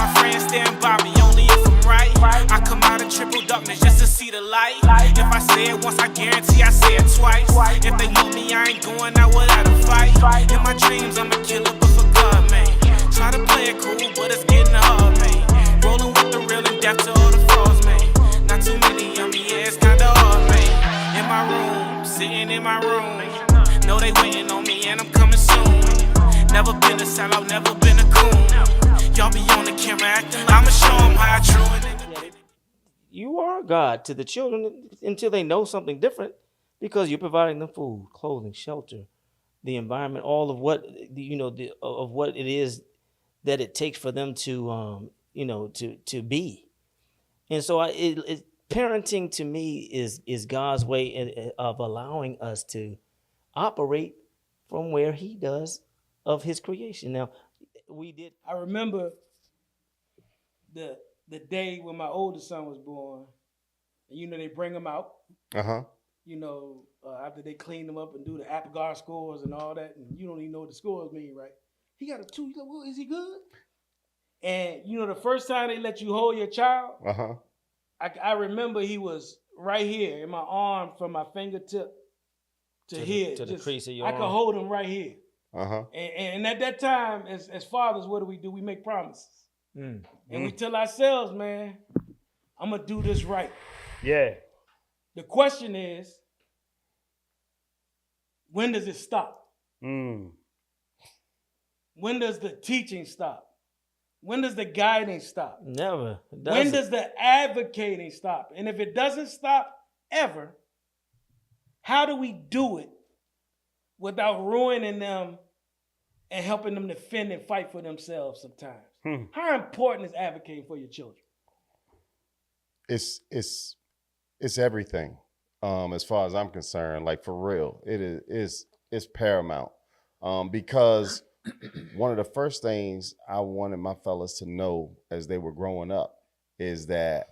my friends stand by me only if I'm right. I come out of triple darkness just to see the light. If I say it once, I guarantee I say it twice. If they want me, I ain't going out without a fight. In my dreams, I'm a killer, but for God, man. Try to play it cool, but it's getting hard, man. Rolling with the real and death to all the frauds, man. Not too many of me, yeah, it's kinda hard, man. In my room, sitting in my room. Know they waiting on me and I'm coming soon. Never been a sellout, never been a coon. Y'all be on the camera acting like I'ma show them how I true it. You are God to the children until they know something different, because you're providing them food, clothing, shelter, the environment, all of what of what it is that it takes for them to to be. And so parenting to me is God's way of allowing us to operate from where He does of His creation. Now, I remember the day when my oldest son was born, and they bring him out. After they clean him up and do the APGAR scores and all that, and you don't even know what the scores mean, right? He got a 2. He's like, well, is he good? And the first time they let you hold your child, I remember he was right here in my arm from my fingertip to here. To the crease of your arm. I could hold him right here. And at that time, as fathers, what do? We make promises. And we tell ourselves, man, I'm going to do this right. Yeah. The question is, when does it stop? When does the teaching stop? When does the guiding stop? Never. When does the advocating stop? And if it doesn't stop ever, how do we do it without ruining them and helping them defend and fight for themselves sometimes? How important is advocating for your children? It's everything. As far as I'm concerned, like for real, it's paramount. Because one of the first things I wanted my fellas to know as they were growing up is that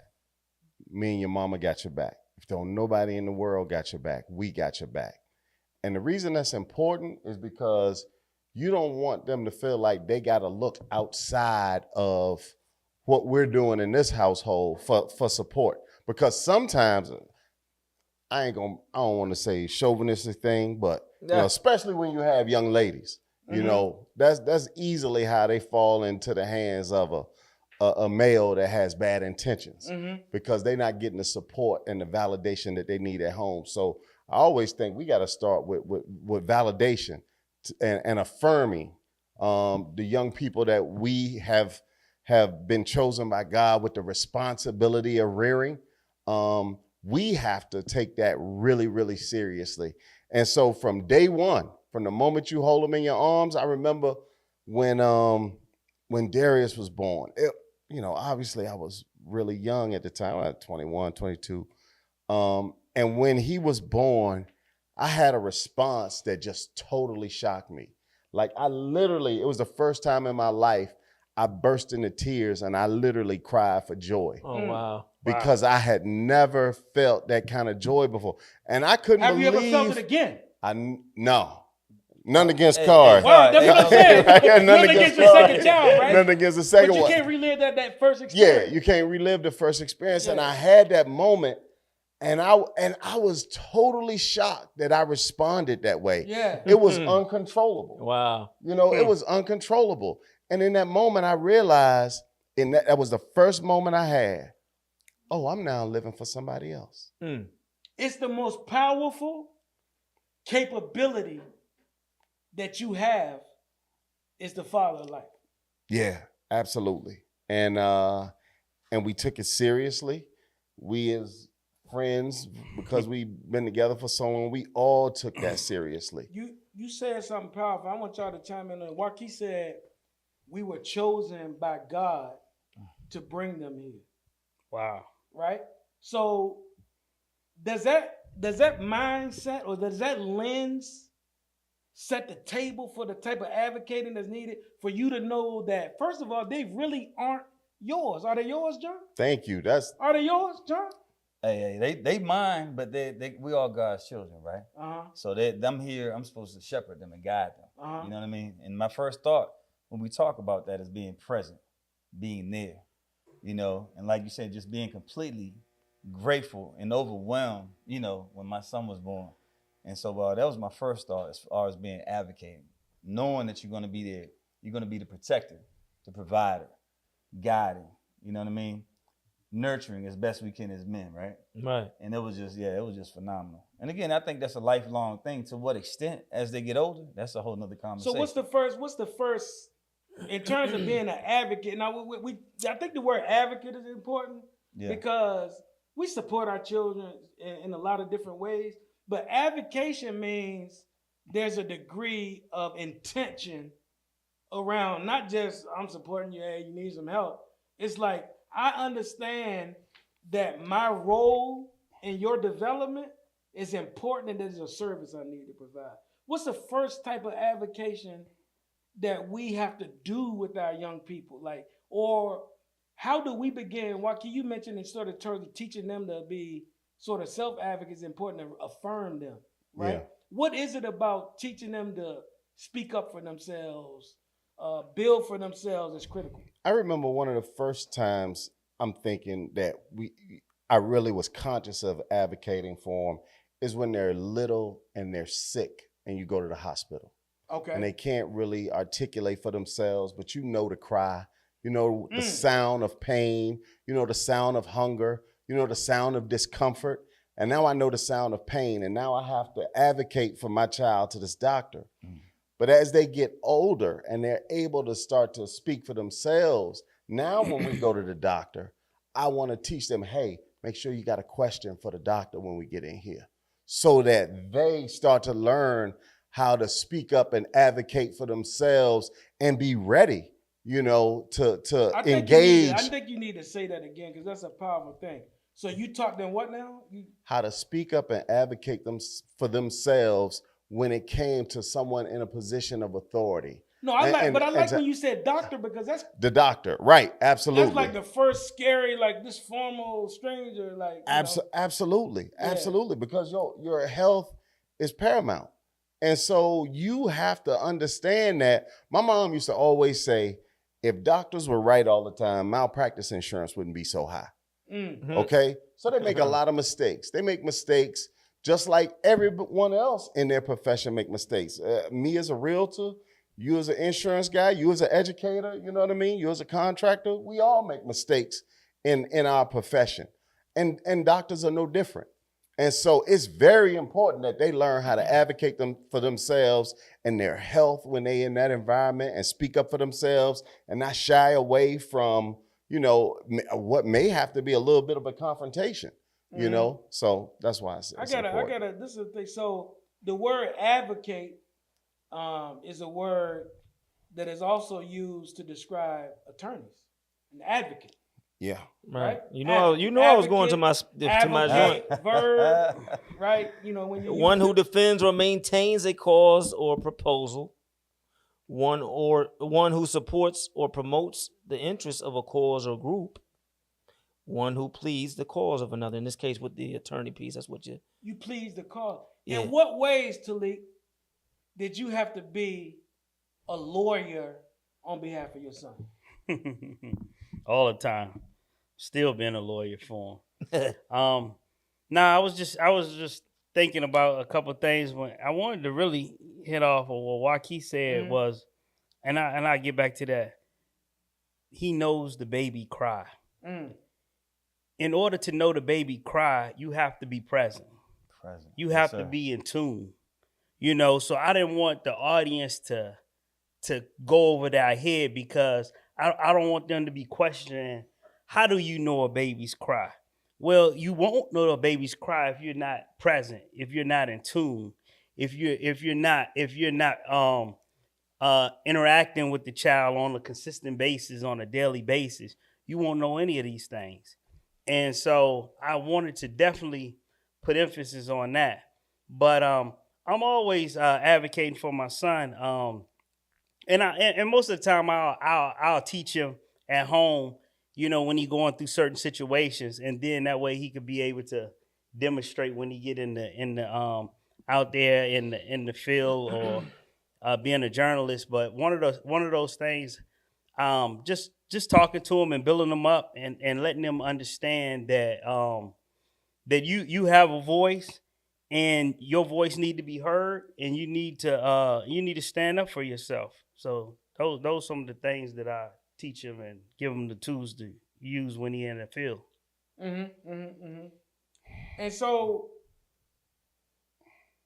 me and your mama got your back. If don't nobody in the world got your back, we got your back. And the reason that's important is because you don't want them to feel like they got to look outside of what we're doing in this household for support. Because sometimes, I don't want to say chauvinistic thing, but especially when you have young ladies, that's easily how they fall into the hands of a male that has bad intentions, because they're not getting the support and the validation that they need at home. So I always think we got to start with validation and affirming the young people that we have been chosen by God with the responsibility of rearing. We have to take that really, really seriously. And so from day one, from the moment you hold them in your arms, I remember when Darius was born, obviously I was really young at the time. I was 21, 22. And when he was born, I had a response that just totally shocked me. Like it was the first time in my life I burst into tears and I literally cried for joy. Oh, wow. Because I had never felt that kind of joy before. And I couldn't believe. Have you ever felt it again? No. None against cars. That's what I'm saying. Nothing against your second child, right? Nothing against the second one. But you can't relive that first experience. Yeah, you can't relive the first experience. Yeah. And I had that moment, and I was totally shocked that I responded that way. Yeah. It was uncontrollable. Wow. It was uncontrollable. And in that moment, I realized, that was the first moment I had, I'm now living for somebody else. It's the most powerful capability that you have is the father of life. Yeah, absolutely. And we took it seriously. We as friends, because we've been together for so long, we all took that seriously. You said something powerful. I want y'all to chime in on it. Joaquin said we were chosen by God to bring them here. Wow. Right? So does that mindset or does that lens set the table for the type of advocating that's needed for you to know that, first of all, they really aren't yours. Are they yours, John? Thank you. Are they yours, John? Hey, they mine, but we all God's children, right? So them here, I'm supposed to shepherd them and guide them. You know what I mean? And my first thought when we talk about that is being present. being there, you know, and like you said, just being completely grateful and overwhelmed, you know, when my son was born. And so that was my first thought as far as being advocating, knowing that you're going to be there, you're going to be the protector, the provider, guiding, you know what I mean? Nurturing as best we can as men, right? Right. And it was just phenomenal. And again, I think that's a lifelong thing. To what extent, as they get older, that's a whole nother conversation. So what's the first in terms of being an advocate? Now I think the word advocate is important because we support our children in a lot of different ways, but advocation means there's a degree of intention around not just I'm supporting you, hey, you need some help. It's like I understand that my role in your development is important and there's a service I need to provide. What's the first type of advocation that we have to do with our young people? Like, or how do we begin? Joaquin, you mentioned in sort of terms of teaching them to be sort of self-advocates, important to affirm them, right? Yeah. What is it about teaching them to speak up for themselves, build for themselves is critical? I remember one of the first times I'm thinking that I really was conscious of advocating for them is when they're little and they're sick and you go to the hospital. Okay. And they can't really articulate for themselves, but you know to cry, you know the sound of pain, you know the sound of hunger, you know the sound of discomfort. And now I know the sound of pain, and now I have to advocate for my child to this doctor. But as they get older and they're able to start to speak for themselves, now when we go to the doctor, I want to teach them, hey, make sure you got a question for the doctor when we get in here, so that they start to learn how to speak up and advocate for themselves and be ready, you know, to engage. I think you need to say that again because that's a powerful thing. So you taught them what now? How to speak up and advocate for themselves when it came to someone in a position of authority. No, I like when you said doctor because that's the doctor, right? Absolutely. That's like the first scary, like this formal stranger, like absolutely, because your health is paramount, and so you have to understand that. My mom used to always say, if doctors were right all the time, malpractice insurance wouldn't be so high. Mm-hmm. Okay, so they make a lot of mistakes. They make mistakes just like everyone else in their profession make mistakes. Me as a realtor, you as an insurance guy, you as an educator, you know what I mean? You as a contractor, we all make mistakes in our profession. And doctors are no different. And so it's very important that they learn how to advocate for themselves and their health when they're in that environment and speak up for themselves and not shy away from, you know, what may have to be a little bit of a confrontation, you know? So that's why it's important. This is the thing. So the word advocate is a word that is also used to describe attorneys, an advocate. Yeah. Right. You know I was going to my joint. Verb, right? You know, when you one who defends or maintains a cause or proposal, one who supports or promotes the interests of a cause or group, one who pleads the cause of another. In this case, with the attorney piece, that's what you please the cause. Yeah. In what ways, Talik, did you have to be a lawyer on behalf of your son? All the time. Still being a lawyer for him. I was just thinking about a couple of things when I wanted to really hit off of what Joaquin said was, and I get back to that. He knows the baby cry. In order to know the baby cry, you have to be present. You have to be in tune. You know, so I didn't want the audience to go over their head because I don't want them to be questioning, how do you know a baby's cry? Well, you won't know a baby's cry if you're not present, if you're not in tune, if you're not interacting with the child on a consistent basis, on a daily basis. You won't know any of these things. And so I wanted to definitely put emphasis on that. But I'm always advocating for my son. And most of the time I'll teach him at home, you know, when he's going through certain situations, and then that way he could be able to demonstrate when he get in the out there in the field or being a journalist. But one of those things, just just talking to them and building them up and letting them understand that that you have a voice and your voice need to be heard, and you need to stand up for yourself. So those some of the things that I teach him and give him the tools to use when he in the field. And so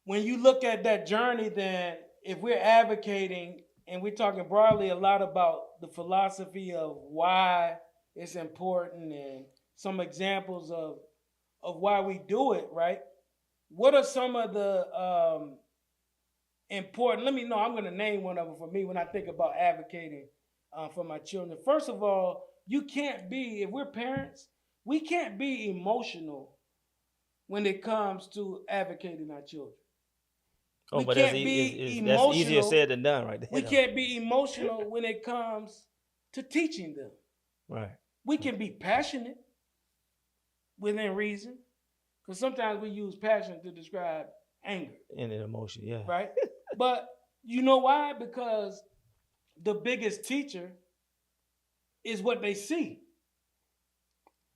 when you look at that journey, then if we're advocating and we're talking broadly a lot about the philosophy of why it's important and some examples of why we do it, right? What are some of the important, I'm going to name one of them for me when I think about advocating for my children. First of all, if we're parents, we can't be emotional when it comes to advocating our children. Oh, we but can't that's be that's emotional. easier said than done, right there. We can't be emotional when it comes to teaching them. Right. We can be passionate within reason, because sometimes we use passion to describe anger. And an emotion, yeah. Right? But you know why? Because the biggest teacher is what they see.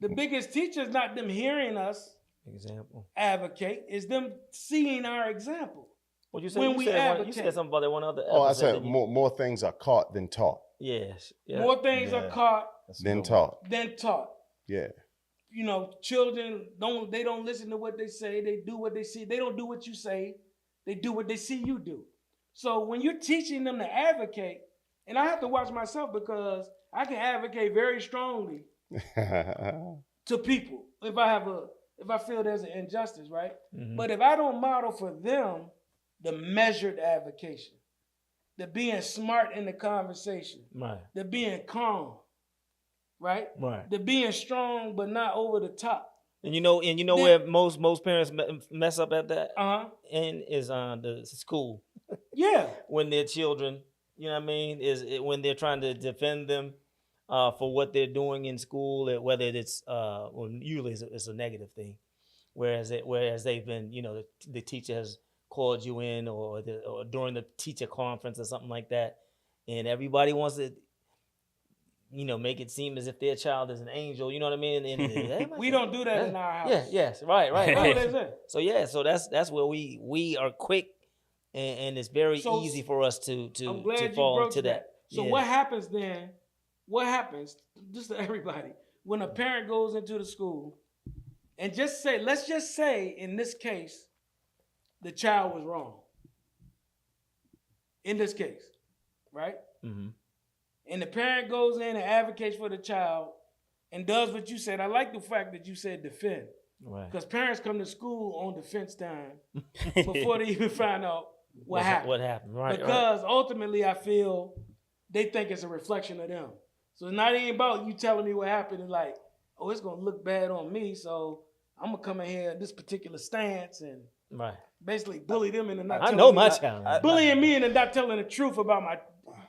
The biggest teacher is not them hearing us Example. advocate, is them seeing our example. Well, you said When you we said advocate. something about that one other episode. Oh, I said didn't you? more things are caught than taught. Yes. Yeah. More things are caught That's a Than good one. taught. than taught. Yeah. Children don't listen to what they say. They do what they see. They don't do what you say. They do what they see you do. So when you're teaching them to advocate, and I have to watch myself because I can advocate very strongly to people if I feel there's an injustice, right? Mhm. But if I don't model for them the measured advocation, the being smart in the conversation, Right. the being calm, right? Right. The being strong but not over the top. And you know Then- where most parents mess up at that? Uh-huh. Is the school. Yeah. When their children, when they're trying to defend them for what they're doing in school, whether it's usually it's a negative thing, whereas they've been, the teacher has called you in or during the teacher conference or something like that, and everybody wants to make it seem as if their child is an angel. You know what I mean? And We don't do that in our house. Yeah. Yes. Right. That's what they say. So that's where we are quick, and it's very So, easy for us to I'm glad you fall broke into that. So Yeah. what happens then? What happens, just to everybody, when a parent goes into the school and let's just say in this case, the child was wrong. In this case, right? Mm-hmm. And the parent goes in and advocates for the child and does what you said. I like the fact that you said defend. Right. Because parents come to school on defense time before they even find out what happened. What happened? Right. Because ultimately I feel they think it's a reflection of them. So it's not even about you telling me what happened and like, oh, it's gonna look bad on me, so I'm gonna come in here in this particular stance and Right. basically bully them into not I telling know me my what- child. bullying me into not telling me the truth about my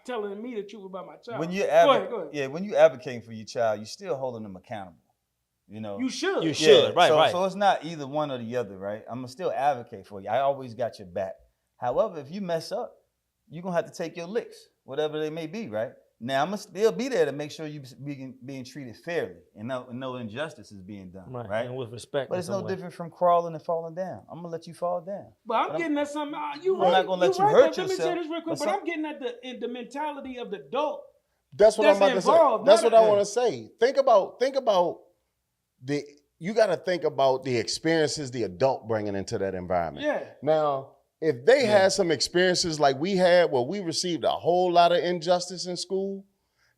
child. When you're Go ahead. yeah, when you're advocating for your child, you're still holding them accountable. You should. You should. Right. so, Right. So it's not either one or the other, right? I'm gonna still advocate for you. I always got your back. However, if you mess up, you're gonna have to take your licks, whatever they may be, right? Now I'm gonna still be there to make sure you being treated fairly and no injustice is being done, right? And with respect. But in it's some no way. different from crawling and falling down. I'm gonna let you fall down. But I'm getting at something. You I'm right. not gonna let you right. hurt Let me say yourself, this real quick. but But I'm getting at the mentality of the adult. That's what That's I'm about to say. involved, That's not what I a- want to say. Think about you got to think about the experiences the adult bringing into that environment. Yeah. Now, if they had some experiences like we had where we received a whole lot of injustice in school,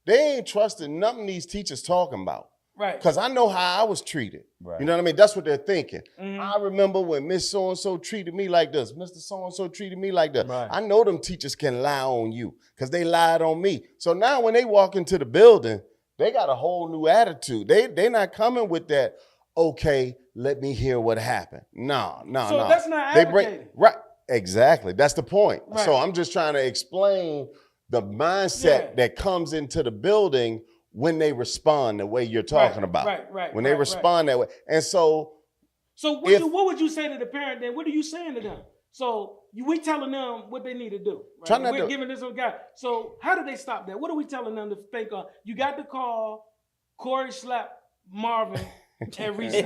they ain't trusting nothing these teachers talking about. Right. Because I know how I was treated. Right. You know what I mean? That's what they're thinking. Mhm. I remember when Miss So-and-so treated me like this, Mr. So-and-so treated me like that. Right. I know them teachers can lie on you because they lied on me. So now when they walk into the building, they got a whole new attitude. They not coming with that, okay, let me hear what happened. No. So that's not They advocating. right, exactly. That's the point. Right. So I'm just trying to explain the mindset that comes into the building when they respond the way you're talking about. Right. When they respond that way. And so So what would you say to the parent then? What are you saying to them? So we telling them what they need to do. Right? Try not We're to- giving this a guy. So how do they stop that? What are we telling them to think of? You got to call Corey slap Marvin at recess.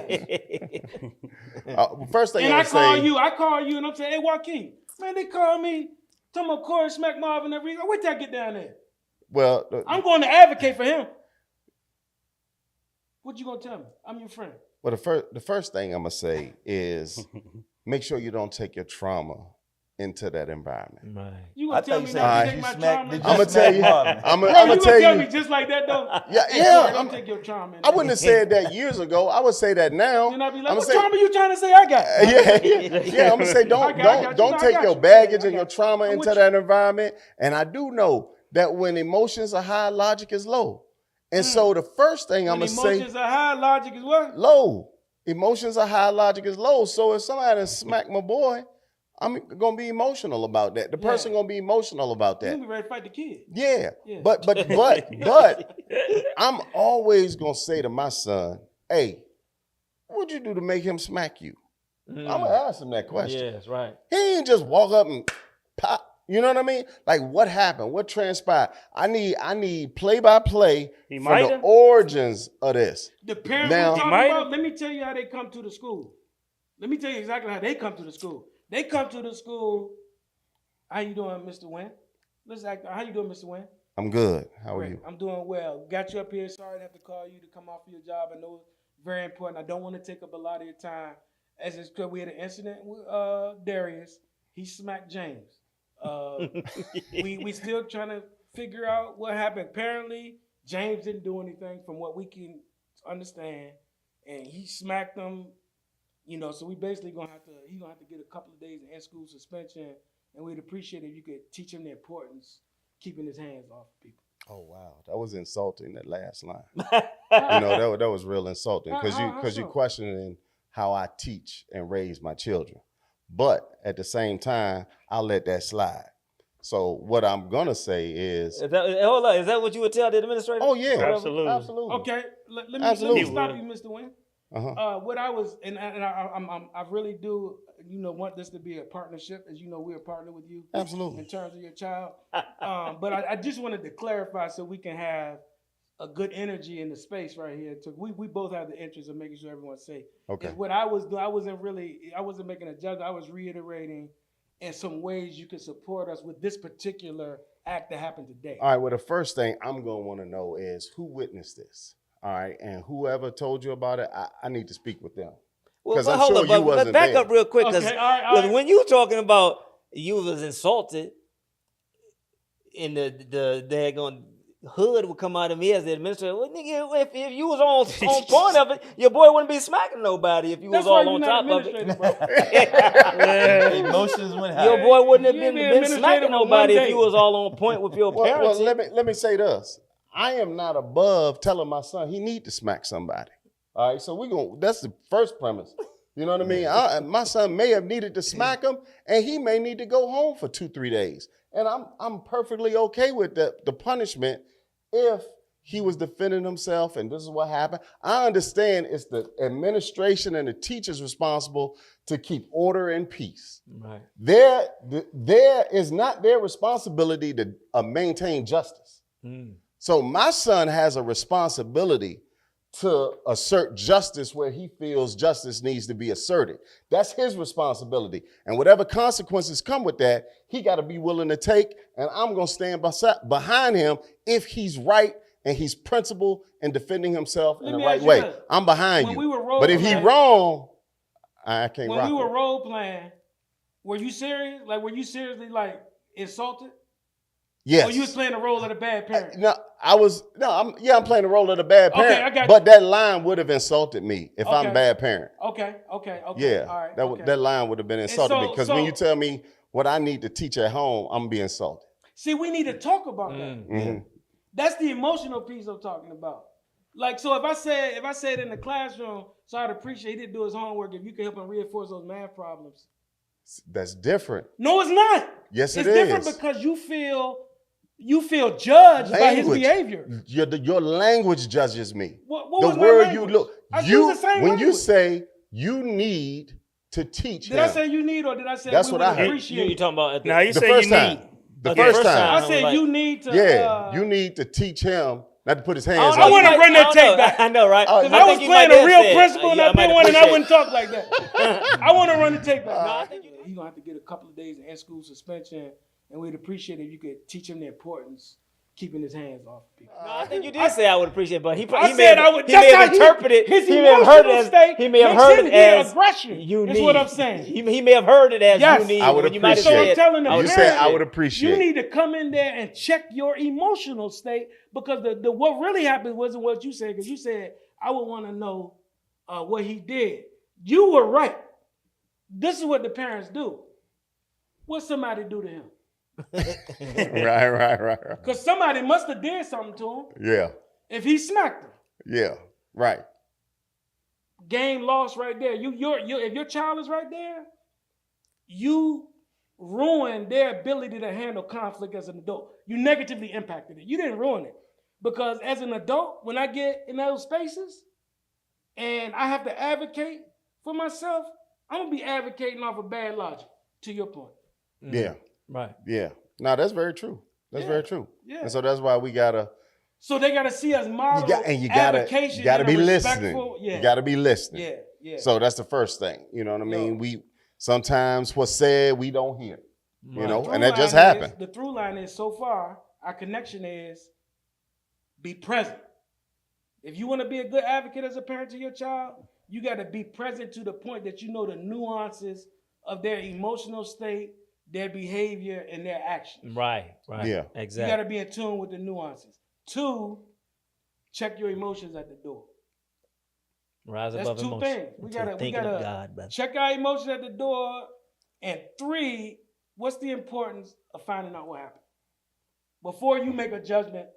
First thing And I I would call say, you, and I'm saying, hey, Joaquin, man, they call me, talking about Corey smack Marvin at recess. Wait till I get down there. well, I'm going to advocate for him. What you gonna tell me? I'm your friend. well, the first thing I'm gonna say is make sure you don't take your trauma into that environment. Right. You I gonna tell thought you me said, not to did take you my smack? trauma? Did I'm you gonna tell smack you. Marvin? I'm Bro, gonna you tell gonna tell you. me just like that though? Yeah, Hey, yeah. Corey, don't take your trauma in I wouldn't have said that years ago. I would say that now. And I'd be like, I'm what gonna say, trauma you trying to say I got? yeah. I'm gonna say I got you. don't I take got your you. baggage I and your got you. trauma I'm into with that environment. And I do know that when emotions are high, logic is low. And so the first thing I'm When gonna say, emotions are high, logic is what? low. Emotions are high, logic is low. So if somebody done smack my boy, I'm gonna be emotional about that. The person gonna be emotional about You that. gonna be ready to fight the kid. Yeah. Yeah. But I'm always gonna say to my son, hey, what'd you do to make him smack you? I'm gonna ask him that question. Yes, right. He ain't just walk up and pop. You know what I mean? Like what happened? What transpired? I need play by play He for might the have. origins of this. The parents Now- we're talking He might about, have. let me tell you how they come to the school. Let me tell you exactly how they come to the school. They come to the school. How you doing, Mr. Wynn? Let's act. How you doing, Mr. Wynn? I'm good. How are Great. you? I'm doing well. Got you up here. Sorry to have to call you to come off of your job. I know it's very important. I don't want to take up a lot of your time. As it's because we had an incident with Darius. He smacked James. We still trying to figure out what happened. Apparently, James didn't do anything from what we can understand, and he smacked him. You know, so we basically he's gonna have to get a couple of days of in-school suspension, and we'd appreciate if you could teach him the importance keeping his hands off people. Oh wow, that was insulting. That last line. You know, that was real insulting How because so? you questioning how I teach and raise my children. But at the same time, I'll let that slide. So what I'm gonna say is, Hold on. Is that what you would tell the administrator? oh yeah, Absolutely. absolutely. Okay, let me Absolutely. stop you, Mr. Wynn. Uh-huh. What I was, and I really do, want this to be a partnership. As you know, we're a partner with you. Absolutely. In terms of your child. But I just wanted to clarify so we can have a good energy in the space right here. We both have the interest of making sure everyone's safe. Okay. And what I was doing, I wasn't making a judgment. I was reiterating in some ways you could support us with this particular act that happened today. All right. Well, the first thing I'm gonna want to know is who witnessed this. All right, and whoever told you about it, I need to speak with them. Well, 'Cause but I'm hold sure on, you but wasn't back there. up real quick, because Okay, all right. when you talking about you was insulted, and the daggone hood would come out of me as the administrator. Well, nigga, if you was on point of it, your boy wouldn't be smacking nobody if you That's was why all you're on not top of it. administrator, bro. Emotions went high. Your boy wouldn't have You been, be been administrator smacking for one nobody if day. you was all on point with your parents. Well, let me say this. I am not above telling my son he need to smack somebody. All right, so that's the first premise. You know what I mean? My son may have needed to smack him, and he may need to go home for 2-3 days. And I'm perfectly okay with the punishment if he was defending himself and this is what happened. I understand it's the administration and the teachers responsible to keep order and peace. Right. There is not their responsibility to maintain justice. So my son has a responsibility to assert justice where he feels justice needs to be asserted. That's his responsibility. And whatever consequences come with that, he got to be willing to take. And I'm going to stand behind him if he's right and he's principled in defending himself in the me right ask you way. this. I'm behind When you. we were role But if he playing- wrong, I can't When rock we were with it. role playing, were you serious? Like, were you seriously like insulted? Yes. Or you was playing the role of the bad parent? I'm playing the role of the bad Okay, parent. I got you. But that line would have insulted me if I'm Okay. bad parent. Okay. Yeah, All right. that line would have been insulting so- because when you tell me what I need to teach at home, I'm being insulted. See, we need to talk about that. Mhm. That's the emotional piece I'm talking about. Like, so if I said in the classroom, so I'd appreciate he didn't do his homework. If you could help him reinforce those math problems. That's different. No, it's not. Yes, It's it different is. because you feel judged by his Language. behavior. Your language judges me. What The was my word language? you look, I use you the same when you language. say you need to teach Did him. I say you need, or did I say That's we what would I heard. appreciate? You talking about at the, Now you The say first you time. need. The Okay, first first time. I time. said like- you need to. Yeah, you need to teach him not to put his hands I on wanna you. run that tape back. I know, right? Oh, Because I I think was playing a real principal and I might did one, and I appreciate wouldn't talk like that. I want to run the tape back. No, I think you did. He's gonna have to get a couple of days of in-school suspension, and we'd appreciate if you could teach him the importance keeping his hands off people. No, I think you did say I would appreciate, but he I may said have, I would. he That's may have how interpreted. his He may have heard it emotional as state he may have makes heard him it hear as aggression. you Is need. what I'm saying. He may have heard it as Yes. you need. I would when you might have appreciate So it. I'm said, telling the You parents, said I would appreciate. you need to come in there and check your emotional state, because the what really happened wasn't what you said, because you said I would want to know what he did. You were right. This is what the parents do. What somebody do to him? Right. Because somebody must have did something to him Yeah, if he smacked him. yeah, right. Game lost right there. If your child is right there, you ruined their ability to handle conflict as an adult. You negatively impacted it. You didn't ruin it. Because as an adult, when I get in those spaces and I have to advocate for myself, I'm going to be advocating off of bad logic, to your point. Yeah, Right. yeah. No, that's very true. That's Yeah. very true. Yeah. And so that's why we gotta. So they got to see us model You gotta advocation be in a listening. respectful- Yeah. You gotta be listening. Yeah, yeah. So that's the first thing. You know what I mean? Yeah. We sometimes what's said we don't hear. You Right. know, The and that through just line happened. the through line is, so far, our connection is be present. If you want to be a good advocate as a parent to your child, you got to be present to the point that you know the nuances of their emotional state, their behavior, and their actions. Right. Yeah. You got Exactly. to be in tune with the nuances. 2, check your emotions at the door. Rise That's above 2 emotion. things. We until got to thinking of God, brother. check our emotions at the door. And 3, what's the importance of finding out what happened? Before you make a judgment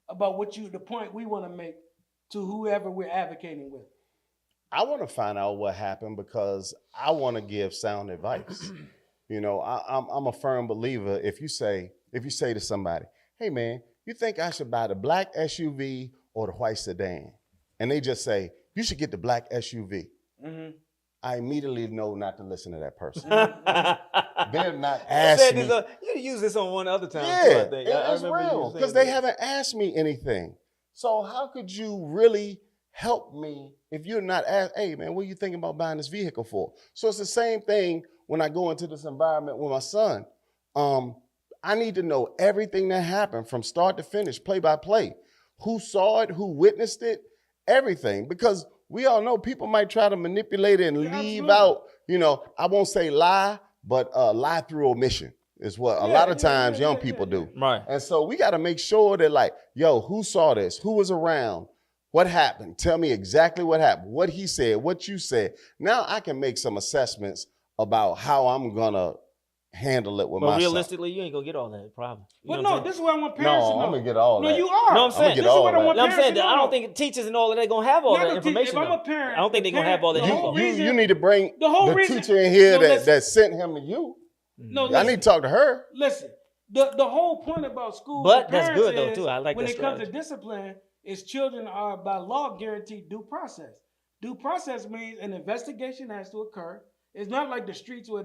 about the point we want to make to whoever we're advocating with. I want to find out what happened because I want to give sound advice. You know, I'm a firm believer. If you say to somebody, "Hey man, you think I should buy the black SUV or the white sedan?" and they just say, "You should get the black SUV." Mm-hmm. I immediately know not to listen to that person. Mm-hmm. They're not You asking me. you used this on one other time. Yeah, too, I think. I it's remember you real saying because they that. haven't asked me anything. So how could you really help me if you're not asked, "Hey man, what are you thinking about buying this vehicle for?" So it's the same thing when I go into this environment with my son. I need to know everything that happened from start to finish, play by play. Who saw it, who witnessed it, everything. Because we all know people might try to manipulate it and leave absolutely. out, you know, I won't say lie, but lie through omission is what a lot of times young people do. Right. And so we got to make sure that, like, yo, who saw this? Who was around? What happened? Tell me exactly what happened, what he said, what you said. Now I can make some assessments about how I'm going to handle it with But my realistically, you ain't gonna get all that problem. You But know what no, I'm this saying? is what I want son. parents to No, know. I'm going to get all No, that. you are. No, I'm saying- get this is all what I that. want No, I'm parents saying to that know. I don't think teachers and all that they gonna have all Not that the teacher. information. If I'm a though. parent, I don't think the they're gonna have all that parent- info. the whole reason- You need to bring the whole the reason- teacher in here No, that listen. sent him to you. No, I listen. need to talk to her. Listen, the whole point about school, But for that's parents good, though, is too. I like when that it comes to strategy. discipline, is children are by law guaranteed due process. Due process means an investigation has to occur. It's not like the streets where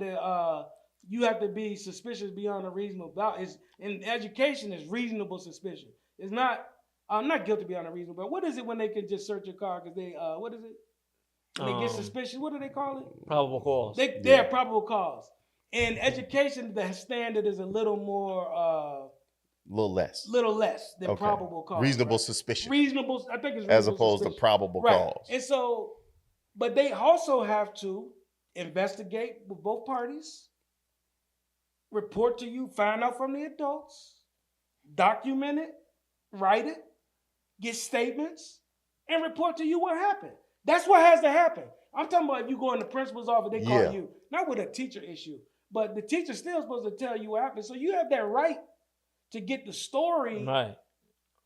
you have to be suspicious beyond a reasonable doubt. It's in education is reasonable suspicion. It's not. I'm not guilty beyond a reasonable. But what is it when they can just search your car because they what is it? When they get suspicious, what do they call it? Probable cause. They have probable cause. In education, the standard is a little more, A little less. than Okay. probable cause. Reasonable right? suspicion. Reasonable, I think it's reasonable As opposed to suspicion. probable Right. cause. And so, but they also have to investigate with both parties, report to you, find out from the adults, document it, write it, get statements, and report to you what happened. That's what has to happen. I'm talking about if you go in the principal's office, they call Yeah. you. Not with a teacher issue, but the teacher's still supposed to tell you what happened. So you have that right to get the story Right.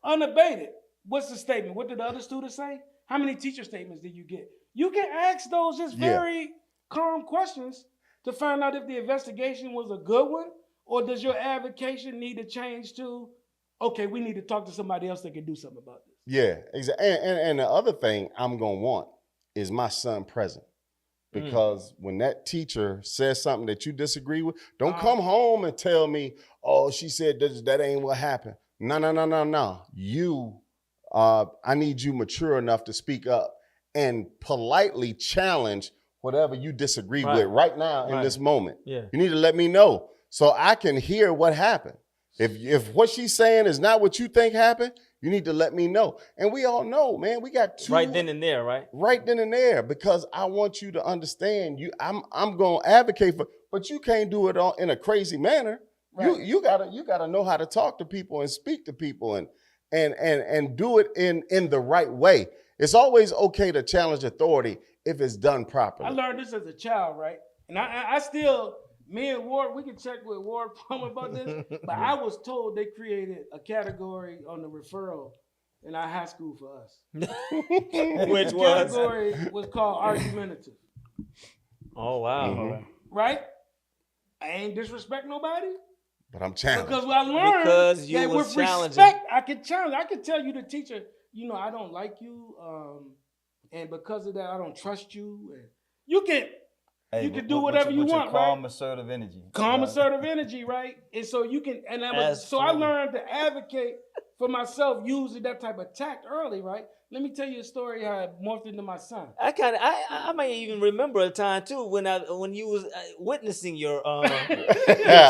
unabated. What's the statement? What did the other students say? How many teacher statements did you get? You can ask those just Yeah. very calm questions to find out if the investigation was a good one, or does your advocation need to change to, okay, we need to talk to somebody else that can do something about this. Yeah, exactly. And the other thing I'm gonna want is my son present. because when that teacher says something that you disagree with, don't come home and tell me, oh, she said that ain't what happened. No. I need you mature enough to speak up and politely challenge whatever you disagree with right now in this moment. Yeah. You need to let me know so I can hear what happened. If what she's saying is not what you think happened, you need to let me know. And we all know, man, we got two. Right then and there, right? Right then and there, because I want you to understand I'm going to advocate for, but you can't do it all in a crazy manner. Right. You gotta know how to talk to people and speak to people and do it in the right way. It's always okay to challenge authority if it's done properly. I learned this as a child, right? And I still, me and Ward, we can check with Ward Plummer about this, but I was told they created a category on the referral in our high school for us. Which The was? category was called argumentative. Oh, wow. Mhm. Right? I ain't disrespect nobody. But I'm challenged. Because I learned Because you that was with challenging. respect, I can challenge. I can tell you, the teacher, I don't like you, and because of that, I don't trust you. And you can do whatever you want, calm, right? assertive energy. Calm, right? assertive energy, right? And so you can, That's so I funny. learned to advocate for myself using that type of tact early, right? Let me tell you a story how it morphed into my son. I may even remember a time too when you was witnessing your I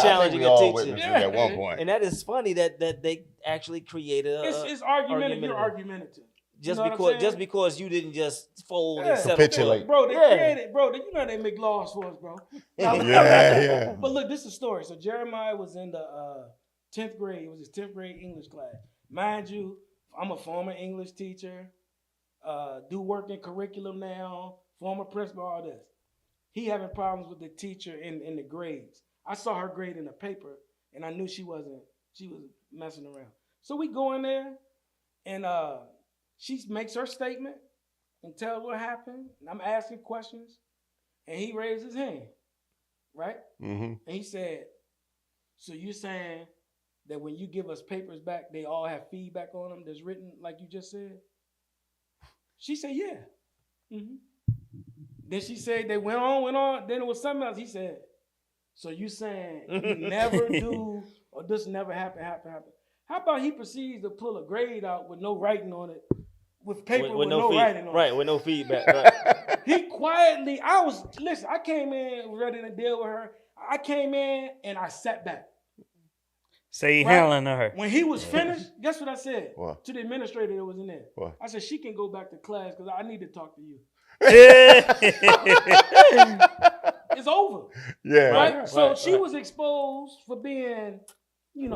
challenging think we a all teacher. witnessed it at one point. And that is funny that they actually created It's argumentative. You're argumentative. just You know what I'm saying? because you didn't just fold Yeah. and settle Capitulate. for it. Bro, they Yeah. created, you know they make laws for us, bro. Yeah. But look, this is a story. So Jeremiah was in the 10th grade. It was his 10th grade English class. Mind you, I'm a former English teacher, do work in curriculum now, former principal, all this. He having problems with the teacher in the grades. I saw her grade in the paper, and I knew she was messing around. So we go in there, and she makes her statement and tells what happened. And I'm asking questions, and he raised his hand, right? Mm-hmm. And he said, so you're saying that when you give us papers back, they all have feedback on them that's written like you just said? She said, yeah. Mm-hmm. Then she said, they went on. Then it was something else. He said, so you saying you never do, or this never happen. How about he proceeds to pull a grade out with no writing on it, with paper with no writing on it? Right, with no feedback. Right. He quietly, I came in ready to deal with her. I came in and I sat back. Say you Right. handling her. When he was finished, guess what I said? What? To the administrator that was in there. What? I said, she can go back to class because I need to talk to you. It's over. Yeah. Right? So she was exposed for being,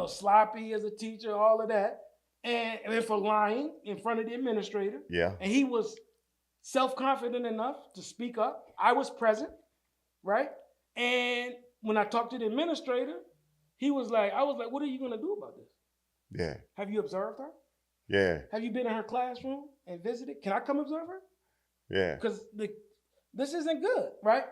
sloppy as a teacher, all of that, and for lying in front of the administrator. Yeah. And he was self-confident enough to speak up. I was present, right? And when I talked to the administrator, I was like, what are you going to do about this? Yeah. Have you observed her? Yeah. Have you been in her classroom and visited? Can I come observe her? Yeah. Because this isn't good, right?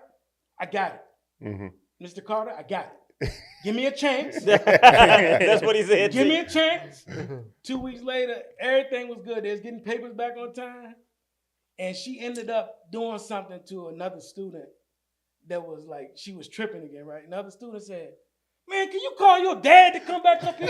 I got it. Mm-hmm. Mr. Carter, I got it. Give me a chance. That's what he said. Give me a chance. 2 weeks later, everything was good. They was getting papers back on time. And she ended up doing something to another student that was like, she was tripping again, right? Another student said, man, can you call your dad to come back up here?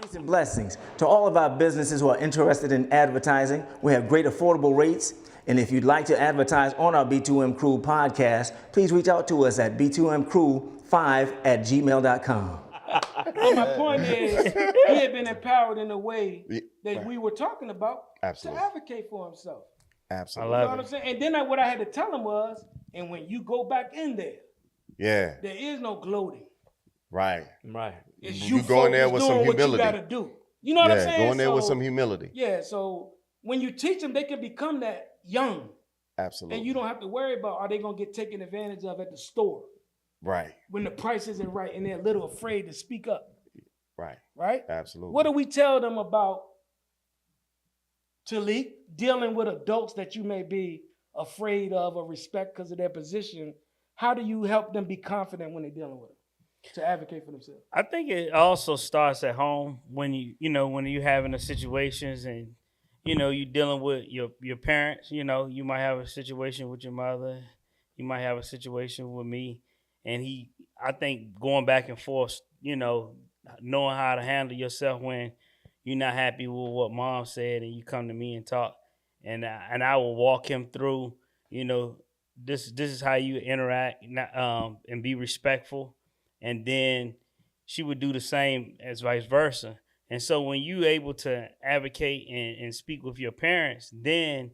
Peace and blessings to all of our businesses who are interested in advertising. We have great affordable rates. And if you'd like to advertise on our B2M Crew podcast, please reach out to us at b2mcrew5@gmail.com. And my point is, he had been empowered in a way that we were talking about Absolutely. to advocate for himself. Absolutely. You know what I'm saying? And then what I had to tell him was, and when you go back in there, Yeah. there is no gloating. Right. Right. It's You go in there focused with some doing what humility. you gotta do. You know what I'm saying? Go in there with So, some humility. Yeah, so when you teach them, they can become that young. Absolutely. And you don't have to worry about, are they gonna get taken advantage of at the store Right. when the price isn't right and they're a little afraid to speak up, Right. right? Absolutely. What do we tell them about, Talik, dealing with adults that you may be afraid of or respect because of their position? How do you help them be confident when they're dealing with them to advocate for themselves? I think it also starts at home when you having the situations and you know, you dealing with your parents. You know, you might have a situation with your mother. You might have a situation with me. And I think going back and forth, you know, knowing how to handle yourself when you're not happy with what mom said and you come to me and talk. And I will walk him through, you know, this is how you interact and be respectful. And then she would do the same as vice versa. And so when you able to advocate and speak with your parents, then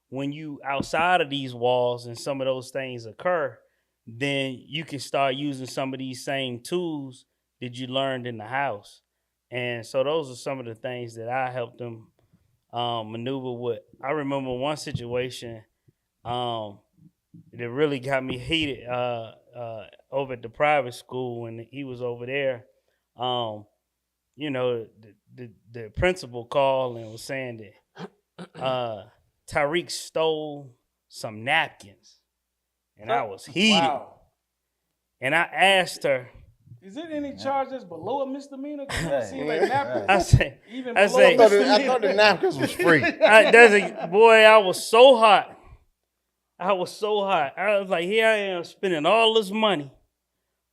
when you outside of these walls and some of those things occur, then you can start using some of these same tools that you learned in the house. And so those are some of the things that I helped them maneuver with. I remember one situation that really got me heated over at the private school when he was over there. You know, the principal called and was saying that Tariq stole some napkins. And I was heated. Wow. And I asked her. Is it any charge that's below a misdemeanor? Because it seems like napkins. I say, Even I below say, a misdemeanor. I thought the napkins was free. I was so hot. I was like, here I am spending all this money.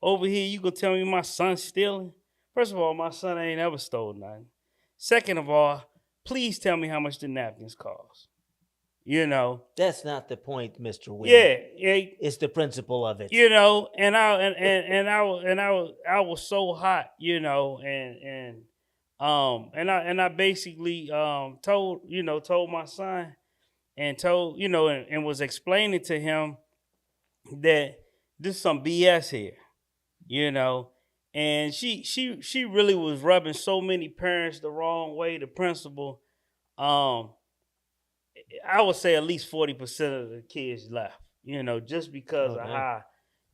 Over here, you gonna tell me my son's stealing? First of all, my son ain't ever stole nothing. Second of all, please tell me how much the napkins cost. You know. That's not the point, Mr. Wynn. Yeah. It's the principle of it. You know, and I was so hot, you know, and I basically told my son and told, you know, and was explaining to him that this is some BS here, you know. And she really was rubbing so many parents the wrong way, the principal. I would say at least 40% of the kids left, you know, just because of how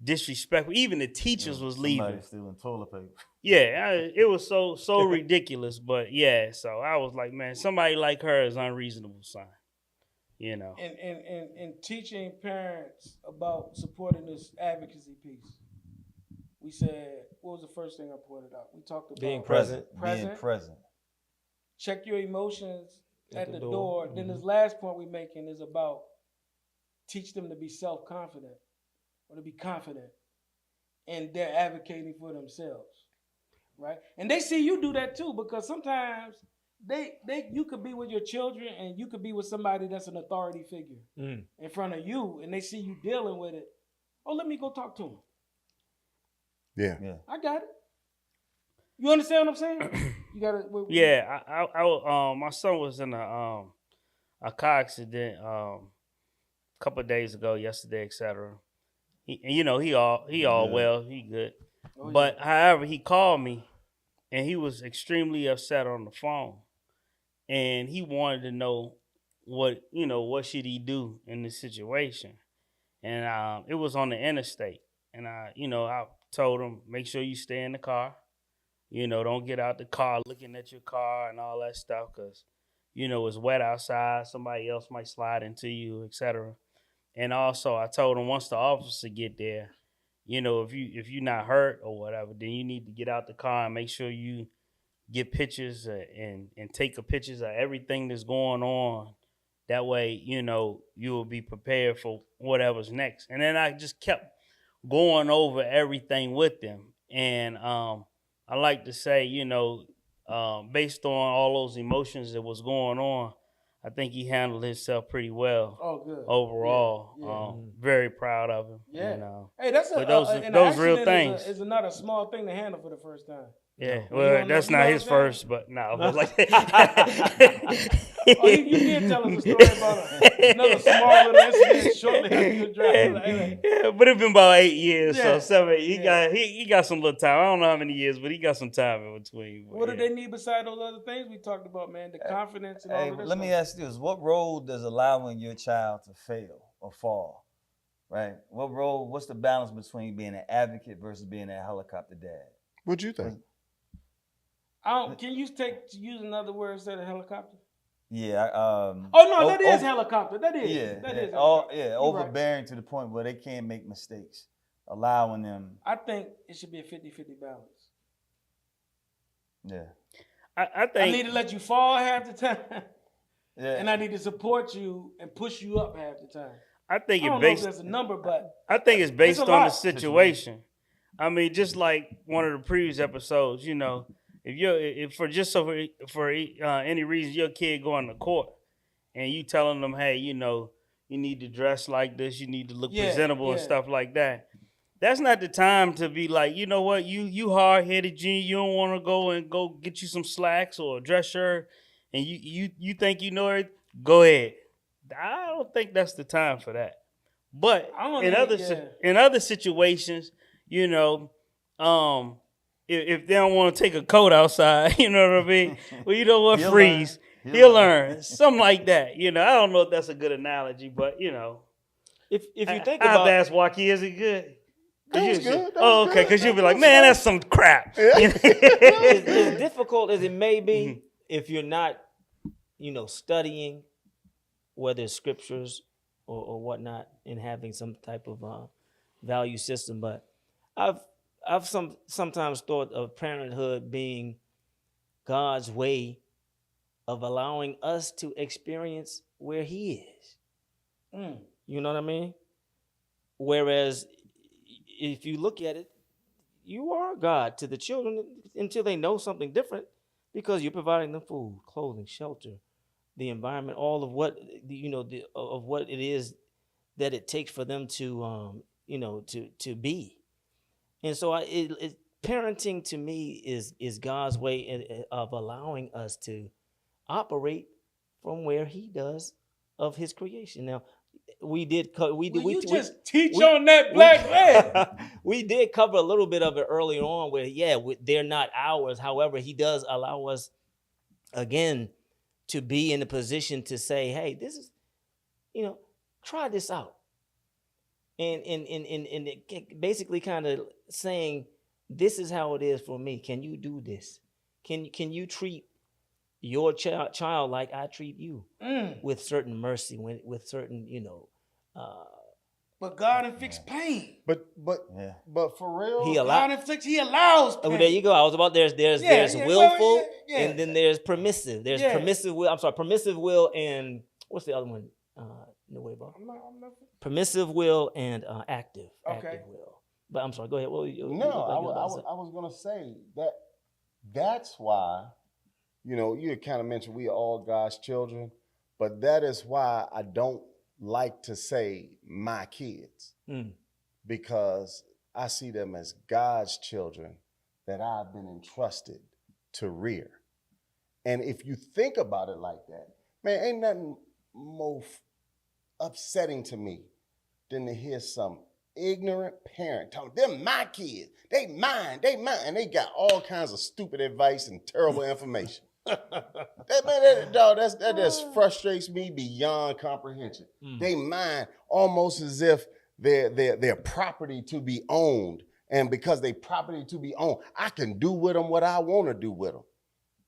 disrespectful. Even the teachers was leaving. Somebody stealing toilet paper. Yeah, it was so ridiculous. But yeah, so I was like, man, somebody like her is unreasonable, son. You know. And teaching parents about supporting this advocacy piece. We said, what was the first thing I pointed out? We talked about being present. Being present. Check your emotions at the door. Mm-hmm. Then this last point we're making is about teach them to be self-confident or to be confident, and they're advocating for themselves, right? And they see you do that too, because sometimes you could be with your children and you could be with somebody that's an authority figure in front of you, and they see you dealing with it. Oh, let me go talk to him. Yeah. I got it. You understand what I'm saying? You got it. Yeah, I my son was in a car accident a couple of days ago, yesterday, etc. He all well, he good. Oh, but however, he called me, and he was extremely upset on the phone, and he wanted to know what should he do in this situation, and it was on the interstate, and I told him, make sure you stay in the car. You know, don't get out the car looking at your car and all that stuff, because, you know, it's wet outside. Somebody else might slide into you, etc. And also, I told him once the officer get there, you know, if you're not hurt or whatever, then you need to get out the car and make sure you get pictures and take pictures of everything that's going on. That way, you know, you will be prepared for whatever's next. And then I just kept going over everything with them. And I like to say, you know, based on all those emotions that was going on, I think he handled himself pretty well. Oh, good. Overall, Yeah. Very proud of him. Yeah. And, hey, that's those real things. Is not a small thing to handle for the first time. Yeah, You well, know, that's you know not what his I'm saying? first, but no. But like, Oh, you did tell us a story about another small little incident shortly after you driving. Yeah, but it's been about 8 years, Yeah. so 7, 8. Yeah. He got some little time. I don't know how many years, but he got some time in between. But What do yeah. they need beside those other things we talked about, man? The confidence and all Hey, of this. let me ask you this: what role does allowing your child to fail or fall, right? What's the balance between being an advocate versus being a helicopter dad? What'd you think? Can you use another word instead of helicopter? Yeah. Oh no, that is helicopter. That is. Yeah. That is. Overbearing to the point where they can't make mistakes, allowing them. I think it should be a 50-50 balance. Yeah. I I think need to let you fall half the time, Yeah. and I need to support you and push you up half the time. I think I it don't know if based. there's a number, but I think it's based a on the lot. situation. I mean, just like one of the previous episodes, you know, if for any reason your kid going to court and you telling them, hey, you know, you need to dress like this, you need to look presentable and stuff like that. That's not the time to be like, you know what, you hard headed, Gene, you don't want to go get you some slacks or a dress shirt, and you think you know it. Go ahead. I don't think that's the time for that. But in other situations, you know, if they don't want to take a coat outside, you know what I mean? Well, you know what, freeze. He'll learn. Something like that. You know, I don't know if that's a good analogy, but you know. If you think I have about to ask Joaquin, is it good? That was good. Okay, because you'll be like, man, that's some crap. as difficult as it may be, if you're not, you know, studying, whether it's scriptures or whatnot, and having some type of value system. But I've sometimes thought of parenthood being God's way of allowing us to experience where He is. You know what I mean? Whereas if you look at it, you are God to the children until they know something different, because you're providing them food, clothing, shelter, the environment, all of what of what it is that it takes for them to to be. And so parenting to me is God's way of allowing us to operate from where He does of His creation. Now, we did teach on that black man. We did cover a little bit of it earlier on, where they're not ours. However, He does allow us again to be in a position to say, hey, this is, try this out. And basically kind of saying, this is how it is for me. Can you do this? Can you treat your child like I treat you, with certain mercy, with certain, But God inflicts pain. But for real, He allows pain. Oh, there you go. I was about there's willful, and then there's permissive. There's permissive will. I'm sorry, permissive will, and what's the other one? Nuevo. Permissive will and active will. But I'm sorry. Go ahead. I was gonna say that's why, you kind of mentioned we are all God's children, but that is why I don't like to say my kids, because I see them as God's children that I've been entrusted to rear. And if you think about it like that, man, ain't nothing more upsetting to me than to hear some ignorant parent telling them my kids, they mine, and they got all kinds of stupid advice and terrible information. That just frustrates me beyond comprehension. They mine almost as if they're property to be owned, and because they property to be owned, I can do with them what I want to do with them.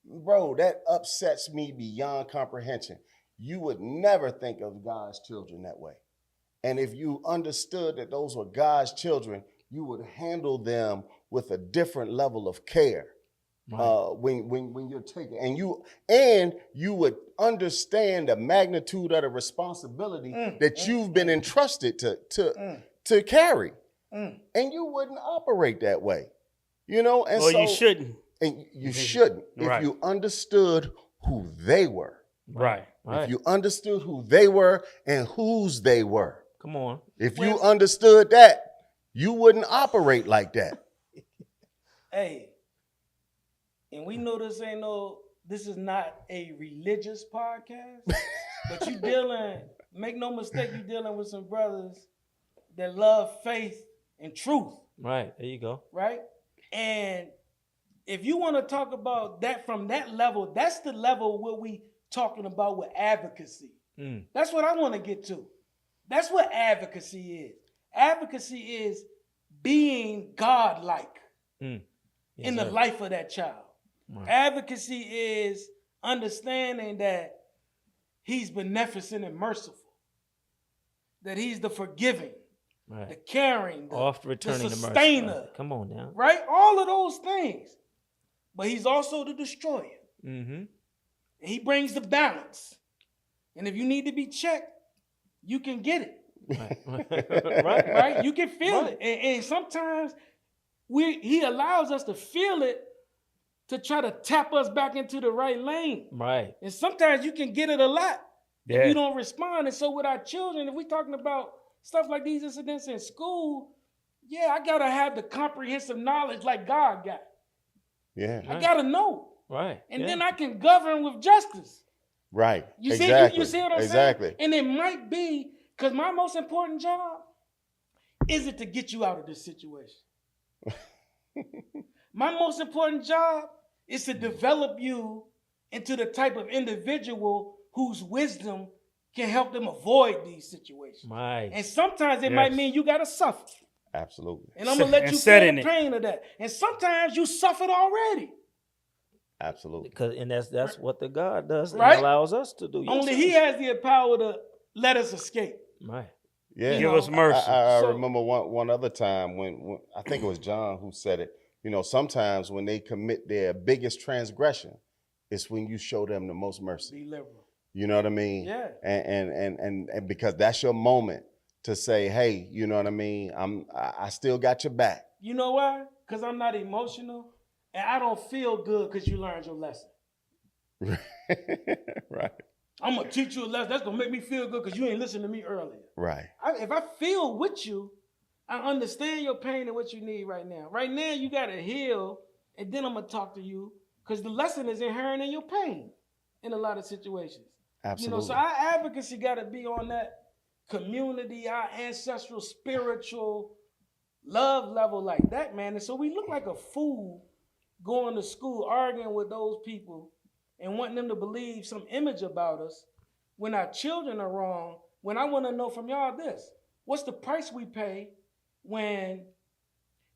Bro, that upsets me beyond comprehension. You would never think of God's children that way. And if you understood that those were God's children, you would handle them with a different level of care. Right. When you're taking, and you would understand the magnitude of the responsibility that you've been entrusted to carry, and you wouldn't operate that way, And you shouldn't. And you shouldn't if you understood who they were. Right. If you understood who they were and whose they were. Come on. If you understood that, you wouldn't operate like that. Hey, and we know this is not a religious podcast, but make no mistake, you dealing with some brothers that love faith and truth. Right, there you go. Right? And if you want to talk about that from that level, that's the level where we talking about with advocacy. That's what I want to get to. That's what advocacy is. Advocacy is being God-like in the life of that child. Right. Advocacy is understanding that He's beneficent and merciful, that He's the forgiving, the caring, returning the sustainer. Right. Come on now. Right? All of those things. But He's also the destroyer. Mm-hmm. And He brings the balance. And if you need to be checked, you can get it. Right. Right? You can feel it. And sometimes he allows us to feel it to try to tap us back into the right lane. Right. And sometimes you can get it a lot Yeah. if you don't respond. And so with our children, if we're talking about stuff like these incidents in school, yeah, I gotta have the comprehensive knowledge like God got. Yeah. I gotta know. Right. And Yeah. then I can govern with justice. Right. You exactly. see what I'm exactly. saying? And it might be, because my most important job isn't to get you out of this situation. My most important job is to develop you into the type of individual whose wisdom can help them avoid these situations. Right. And sometimes it might Yes. mean you gotta suffer. Absolutely. And I'm gonna let And you set feel in the it. pain of that. And sometimes you suffered already. Absolutely. And that's what the God does. Right? And allows us to do. Only Yes, he sir. has the power to let us escape. Right. Yeah. Give us mercy. I So- remember one other time when I think it was John who said it. You know, sometimes when they commit their biggest transgression, it's when you show them the most mercy. Be liberal. You know what I mean? Yeah. And because that's your moment to say, hey, you know what I mean? I still got your back. You know why? Because I'm not emotional and I don't feel good because you learned your lesson. Right. I'm going to teach you a lesson. That's going to make me feel good because you ain't listened to me earlier. Right. If I feel with you, I understand your pain and what you need right now. Right now, you got to heal, and then I'm going to talk to you because the lesson is inherent in your pain in a lot of situations. Absolutely. You know, so our advocacy got to be on that community, our ancestral, spiritual love level like that, man. And so we look like a fool going to school, arguing with those people and wanting them to believe some image about us when our children are wrong. When I want to know from y'all this, what's the price we pay when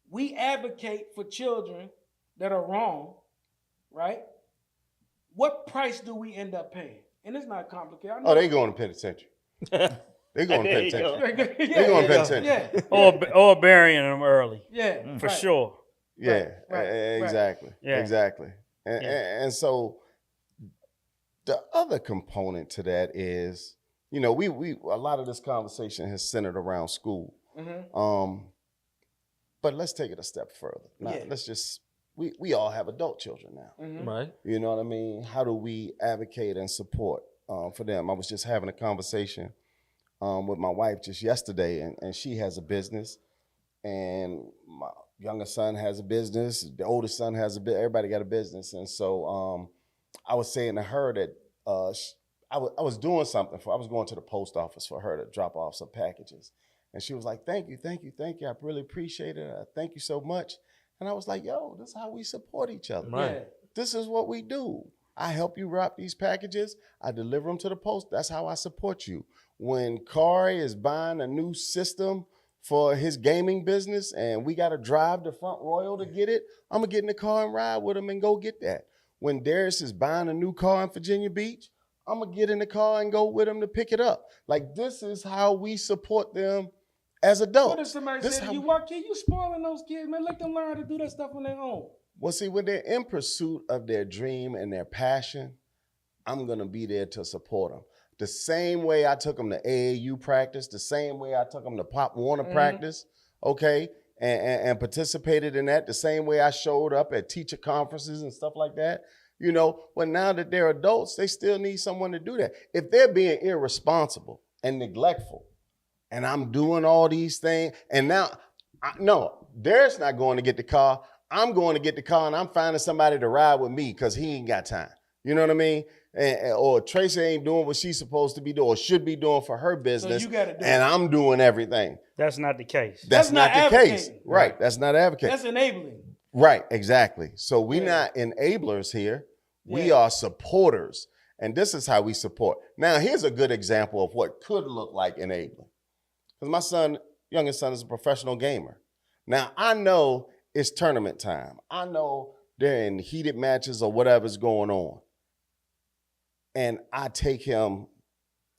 we advocate for children that are wrong, right? What price do we end up paying? And it's not complicated. Oh, they going to penitentiary. They going to There you go. penitentiary. yeah, They going to yeah, penitentiary. yeah, Or burying them early, yeah, for right. sure. Yeah, right, exactly. Yeah. Exactly. And, Yeah. and so the other component to that is, you know, we a lot of this conversation has centered around school. Mhm. But let's take it a step further. Now, Yeah. let's just we all have adult children now. Mhm. Right. You know what I mean? How do we advocate and support for them? I was just having a conversation with my wife just yesterday, and she has a business, and my youngest son has a business. The oldest son has a business. Everybody got a business, and so I was saying to her that I was doing something I was going to the post office for her to drop off some packages, and she was like, "Thank you, thank you, thank you. I really appreciate it. Thank you so much." And I was like, "Yo, this is how we support each other. Right. Yeah. This is what we do. I help you wrap these packages. I deliver them to the post. That's how I support you. When Kari is buying a new system for his gaming business and we got to drive to Front Royal to get it, I'm going to get in the car and ride with him and go get that. When Darius is buying a new car in Virginia Beach, I'm going to get in the car and go with him to pick it up. Like, this is how we support them as adults. What if somebody This said to how- you, "What kid, you spoiling those kids, man? Let them learn how to do that stuff on their own." Well, see, when they're in pursuit of their dream and their passion, I'm going to be there to support them. The same way I took them to AAU practice, the same way I took them to Pop Warner practice, okay, and participated in that, the same way I showed up at teacher conferences and stuff like that. You know, but now that they're adults, they still need someone to do that. If they're being irresponsible and neglectful, and I'm doing all these things, and now, no, Darius not going to get the car. I'm going to get the car, and I'm finding somebody to ride with me because he ain't got time. You know what I mean? Or Tracy ain't doing what she's supposed to be doing or should be doing for her business, you gotta do and it. I'm doing everything. That's not the case. That's not the case. advocating. Right. That's not advocating. That's enabling. Right, exactly. So we're Yeah. not enablers here. We Yeah. are supporters. And this is how we support. Now, here's a good example of what could look like enabling. Because my youngest son is a professional gamer. Now, I know it's tournament time. I know they're in heated matches or whatever's going on. And I take him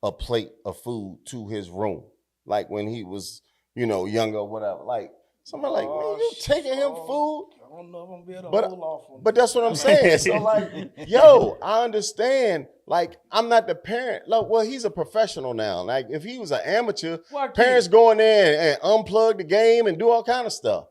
a plate of food to his room. Like when he was, younger or whatever. Like, somebody like, man, you taking him food? don't know if I'm gonna be able to But- hold off on But that's what I'm saying. So like, yo, I understand. Like, I'm not the parent. Like, well, he's a professional now. Like, if he was an amateur, Why can't- parents go in there and unplug the game and do all kind of stuff.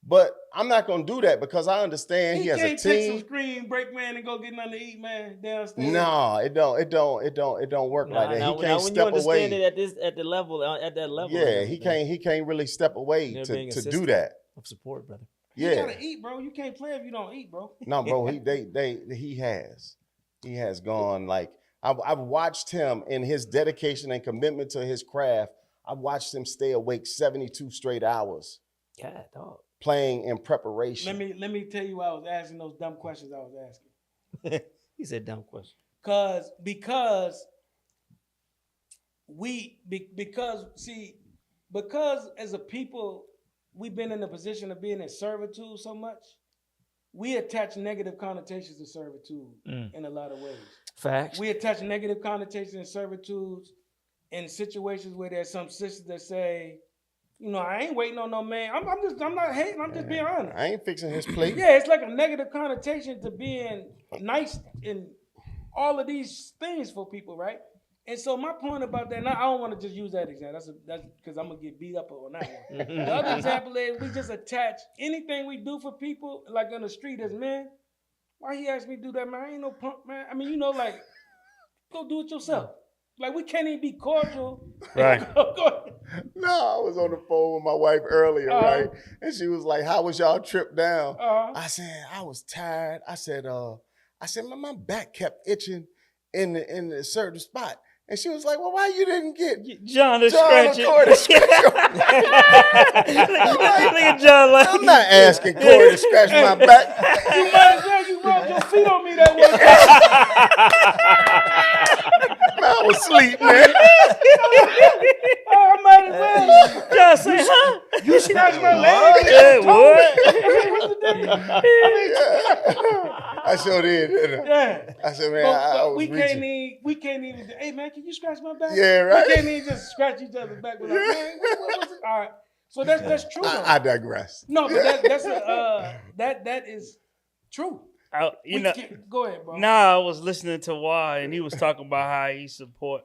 But I'm not gonna do that because I understand he has a can't take some team. screen break, man, and go get nothing to eat, man, downstairs. No, it don't work like that. Now, He now can't when you step understand away. it at that level, Yeah, he can't really step away They're to being do assistant. that. of support, brother. You Yeah. gotta eat, bro. You can't play if you don't eat, bro. No, bro, he has gone like I've watched him in his dedication and commitment to his craft. I've watched him stay awake 72 straight hours God, dog. playing in preparation. Let me tell you why I was asking those dumb questions I was asking. He said dumb question. Because as a people, we've been in the position of being in servitude so much, we attach negative connotations to servitude in a lot of ways. Facts. We attach negative connotations and servitudes in situations where there's some sisters that say, you know, I ain't waiting on no man. I'm not hating. I'm just being honest. I ain't fixing his plate. Yeah, it's like a negative connotation to being nice in all of these things for people, right? And so my point about that, and I don't want to just use that example. That's because I'm gonna get beat up on that one. The other example is we just attach anything we do for people, like on the street as men. Why he asked me to do that, man? I ain't no punk, man. I mean, you know, like, go do it yourself. Like, we can't even be cordial. Right. Go No, I was on the phone with my wife earlier, right? And she was like, "How was y'all trip down?" I said, "I was tired." I said, my back kept itching in a certain spot." And she was like, "Well, why you didn't get John to John scratch Corey to it. scratch your back?" Look at John like I'm not asking Corey to scratch my back. You might as well you rubbed your feet on me that one time. I was asleep, man. I might as well. John say, huh? You scratched my leg. Yeah, what? What's the difference? I sure did. Didn't I? Yeah. I said, man, But I was we reaching. can't even. Hey man, can you scratch my back? Yeah, right. We can't even just scratch each other's back. We're like, man, what's it? All right. So that's true. Though. I digress. No, but that is true. You know, Go ahead, bro. I was listening to Why, and he was talking about how he support,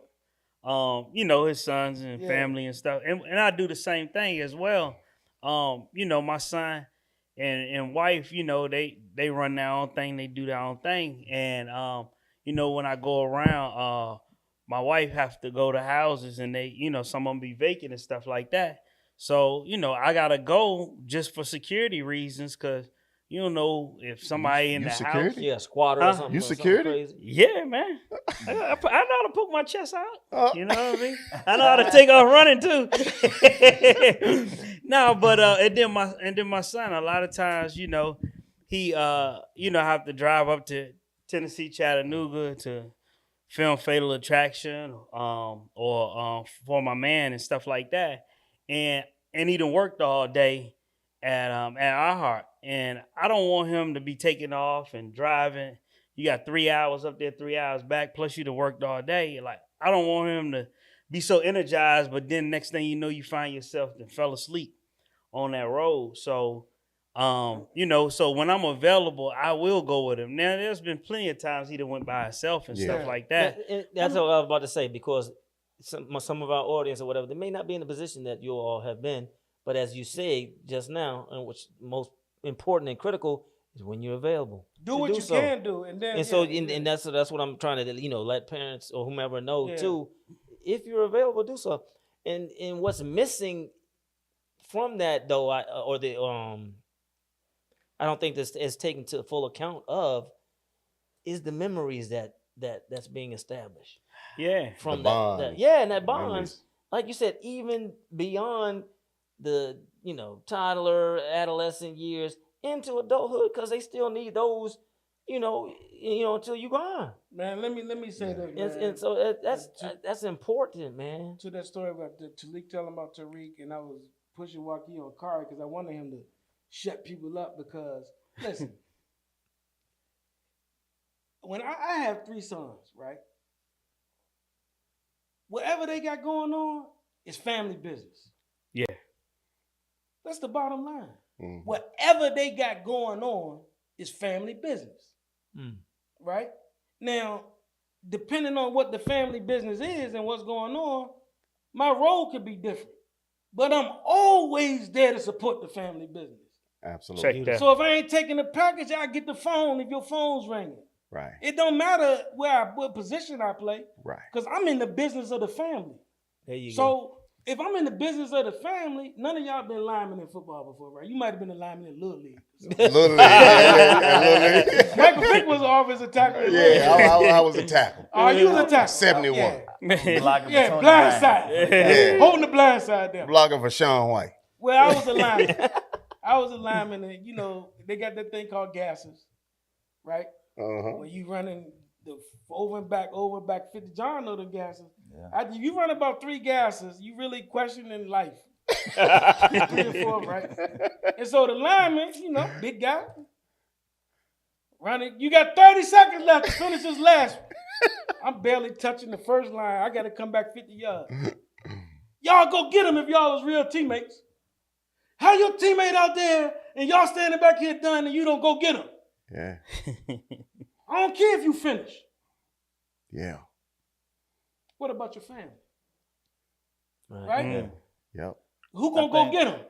you know, his sons and family and stuff, and I do the same thing as well. You know, my son and wife, you know, they run their own thing, they do their own thing, and you know, when I go around, my wife have to go to houses, and they, you know, some of them be vacant and stuff like that. So, you know, I gotta go just for security reasons, cause you don't know if somebody in the security? house. Yeah, squatter or something. You or something security? crazy. Yeah, man. I know how to poke my chest out. You know what I mean? I know how to take off running too. No, but and then my son, a lot of times, you know, he you know, have to drive up to Tennessee, Chattanooga to film Fatal Attraction, or For My Man and stuff like that. And he done worked all day at iHeart. And I don't want him to be taking off and driving. You got 3 hours up there, 3 hours back, plus you done worked all day. Like, I don't want him to be so energized, but then next thing you know, you find yourself and fell asleep on that road. So, you know, so when I'm available, I will go with him. Now, there's been plenty of times he done went by himself and stuff like that. That's what I was about to say, because some of our audience or whatever, they may not be in the position that you all have been, but as you say just now, and which most important and critical is when you're available. Do what you can do, and then And that's what I'm trying to, you know, let parents or whomever know too. If you're available, do so. And what's missing from that though, I don't think this is taken to full account of, is the memories that's being established. Yeah. From The bond. and that bond, Memories. like you said, even beyond the, you know, toddler, adolescent years into adulthood, because they still need those, you know, until you gone. Man, let me say this, man. And so that's important, man. To that story about Talik telling about Tariq, and I was pushing Joaquin on Kari because I wanted him to shut people up, because listen, when I have 3 sons, right? Whatever they got going on is family business. Yeah. That's the bottom line. Whatever they got going on is family business. Right? Now, depending on what the family business is and what's going on, my role could be different. But I'm always there to support the family business. Absolutely. Check that. So if I ain't taking the package, I get the phone if your phone's ringing. Right. It don't matter what position I play. Right. Because I'm in the business of the family. There you go. So if I'm in the business of the family, none of y'all been linemen in football before, right? You might have been a lineman in Little League. Little League. Yeah, Little League. Michael Vick was an offensive tackle. Yeah, I was a tackle. Oh, you was a tackle. 71. Yeah, blind side. Yeah. Holding the blind side down. Blocking for Sean White. Well, I was a lineman. And, you know, they got that thing called gases, right? When you running the over and back 50. John know the gases. Yeah. After you run about 3 gases, you really questioning life. 3 or 4, right? And so the lineman, you know, big guy, running. You got 30 seconds left to finish this last one. I'm barely touching the first line. I got to come back 50 yards. Y'all go get him if y'all was real teammates. How your teammate out there and y'all standing back here done and you don't go get him? Yeah. I don't care if you finish. Yeah. What about your family? Right. Right? Yep. Who gonna go get him?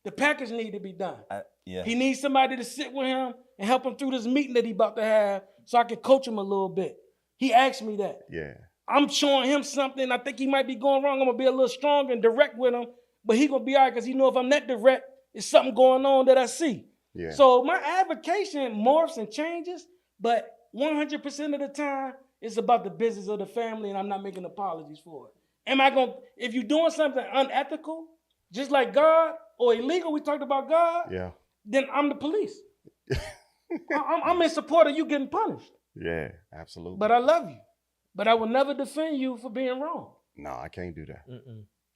The package need to be done. Yeah. He needs somebody to sit with him and help him through this meeting that he about to have so I can coach him a little bit. He asked me that. Yeah. I'm showing him something. I think he might be going wrong. I'm going to be a little strong and direct with him, but he going to be all right because he know if I'm that direct, there's something going on that I see. Yeah. So my advocation morphs and changes, but 100% of the time, it's about the business of the family, and I'm not making apologies for it. If you're doing something unethical, just like God, or illegal, we talked about God, Yeah. then I'm the police. I'm in support of you getting punished. Yeah. Absolutely. But I love you. But I will never defend you for being wrong. No, I can't do that.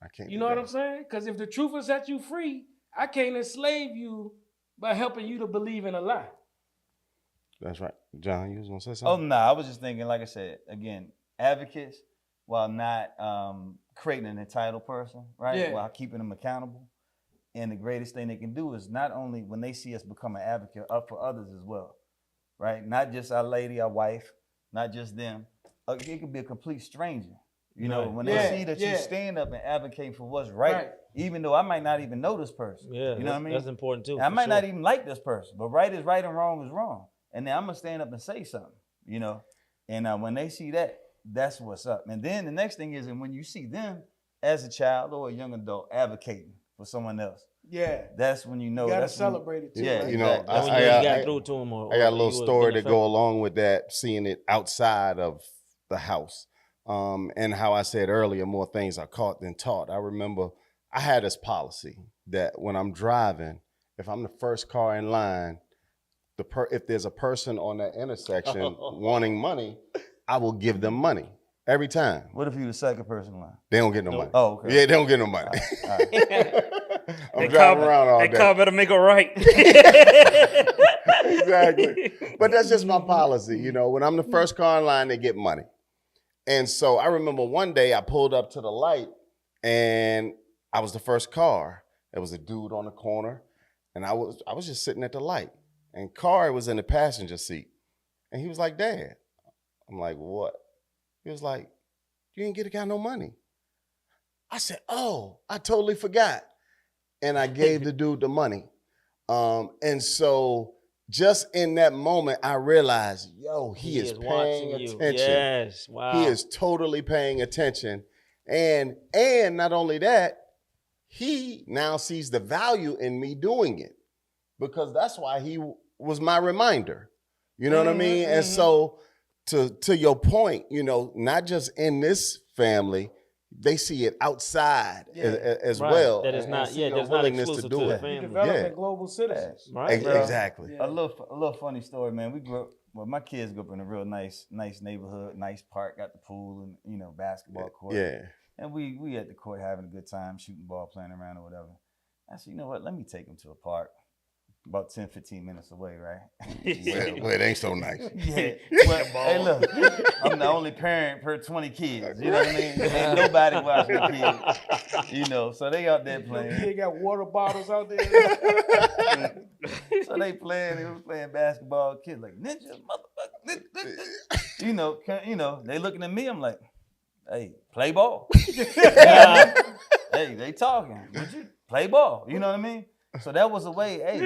I can't. You know what I'm saying? Because if the truth will set you free, I can't enslave you by helping you to believe in a lie. That's right. John, you was gonna say Oh something? no, I was just thinking, like I said, again, advocates while not creating an entitled person, right? Yeah. While keeping them accountable. And the greatest thing they can do is not only when they see us become an advocate up for others as well, right? Not just our lady, our wife, not just them. It could be a complete stranger. You know, when they see that you stand up and advocate for what's right, even though I might not even know this person. Yeah, you know what I mean? That's important too. I might not even like this person, but right is right and wrong is wrong. And then I'm gonna stand up and say something, you know. And when they see that, that's what's up. And then the next thing is, and when you see them as a child or a young adult advocating for someone else, that's when you know. You gotta that's celebrate it too. Yeah, right? You know, That's when I you got got through to him. I got a little story to go along with that, seeing it outside of the house. And how I said earlier, more things are caught than taught. I remember I had this policy that when I'm driving, if I'm the first car in line, if there's a person on that intersection wanting money, I will give them money every time. What if you're the second person in line? They don't get no money. Oh, okay. Yeah, they don't get no money. All right. I'm driving around all day. That car better make it right. Exactly. But that's just my policy. You know, when I'm the first car in line, they get money. And so I remember one day I pulled up to the light and I was the first car. There was a dude on the corner and I was just sitting at the light. And Corey was in the passenger seat. And he was like, Dad. I'm like, what? He was like, you ain't get a guy no money. I said, oh, I totally forgot. And I gave the dude the money. And so just in that moment, I realized, yo, he is paying attention. Yes, wow. He is totally paying attention. And not only that, he now sees the value in me doing it because that's why he was my reminder. You know what I mean? And so to your point, you know, not just in this family, they see it outside as well. That is not, there's not exclusive to the family. Developing global citizens. Right. Exactly. Yeah. A little funny story, man. We grew up. Well, my kids grew up in a real nice neighborhood, nice park, got the pool and basketball court. Yeah. And we at the court having a good time, shooting ball, playing around or whatever. I said, you know what? Let me take them to a park. about 10, 15 minutes away, right? Well, it ain't so nice. Yeah. Well, hey, look, I'm the only parent per 20 kids. You know what I mean? Ain't nobody watching the kids. You know, so they out there playing. They got water bottles out there. So they was playing basketball. Kids like, ninja, motherfucker. You know, they looking at me. I'm like, hey, play ball. Hey, they talking. Would you play ball? You know what I mean? So that was a way, hey,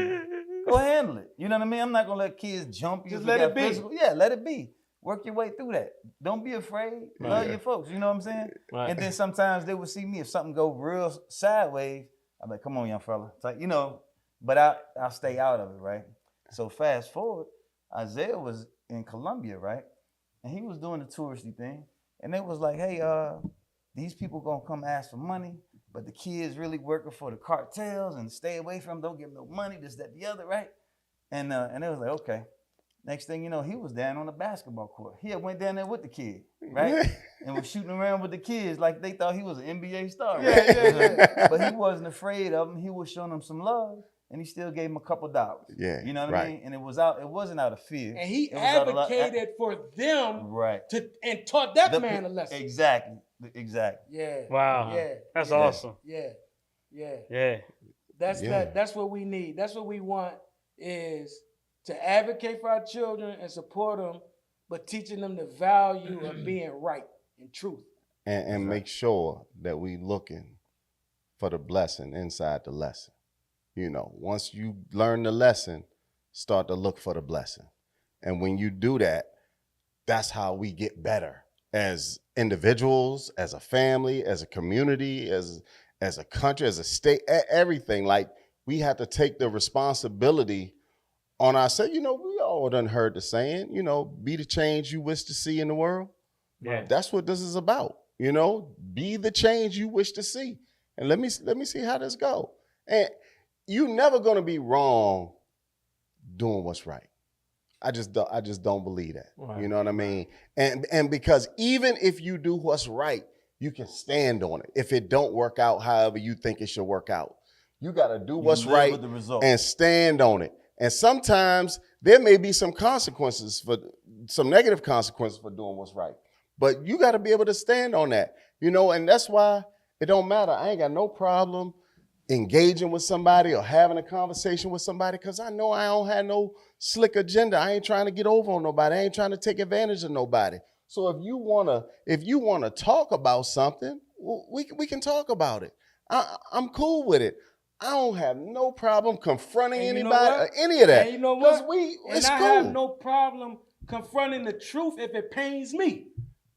go handle it. You know what I mean? I'm not gonna let kids jump you. Just let it be. Physical. Yeah, let it be. Work your way through that. Don't be afraid. Love your folks. You know what I'm saying? Right. And then sometimes they would see me if something go real sideways. I'm like, come on, young fella. It's like, you know, but I'll stay out of it, right? So fast forward, Isaiah was in Colombia, right? And he was doing the touristy thing. And they was like, hey, these people gonna come ask for money, but the kids really working for the cartels and stay away from them, don't give them no money, this, that, the other, right? And they was like, okay. Next thing you know, he was down on the basketball court. He had went down there with the kid, right? And was shooting around with the kids like they thought he was an NBA star. Right? Yeah. But he wasn't afraid of them. He was showing them some love, and he still gave them a couple dollars. Yeah, you know what I mean? And it wasn't out of fear. And he It was out of advocated for them right. and taught that man a lesson. Exactly. Yeah. Wow. Yeah. That's yeah. awesome. Yeah. That's Yeah. That's what we need. That's what we want, is to advocate for our children and support them, but teaching them the value of being right and truth. And make sure that we looking for the blessing inside the lesson. You know, once you learn the lesson, start to look for the blessing. And when you do that, that's how we get better as individuals, as a family, as a community, as a country, as a state, everything. Like, we have to take the responsibility on ourselves. You know, we all done heard the saying, you know, be the change you wish to see in the world. Yeah. That's what this is about. You know, be the change you wish to see. And let me see how this go. And you're never gonna be wrong doing what's right. I just don't believe that. Right. You know what I mean? And because even if you do what's right, you can stand on it. If it don't work out however you think it should work out, you gotta do what's right and stand on it. And sometimes there may be some negative consequences for doing what's right. But you got to be able to stand on that, you know, and that's why it don't matter. I ain't got no problem engaging with somebody or having a conversation with somebody, because I know I don't have no slick agenda. I ain't trying to get over on nobody. I ain't trying to take advantage of nobody. So if you wanna talk about something, we can talk about it. I'm cool with it. I don't have no problem confronting anybody or any of that. And you know what? It's I cool. have no problem confronting the truth if it pains me.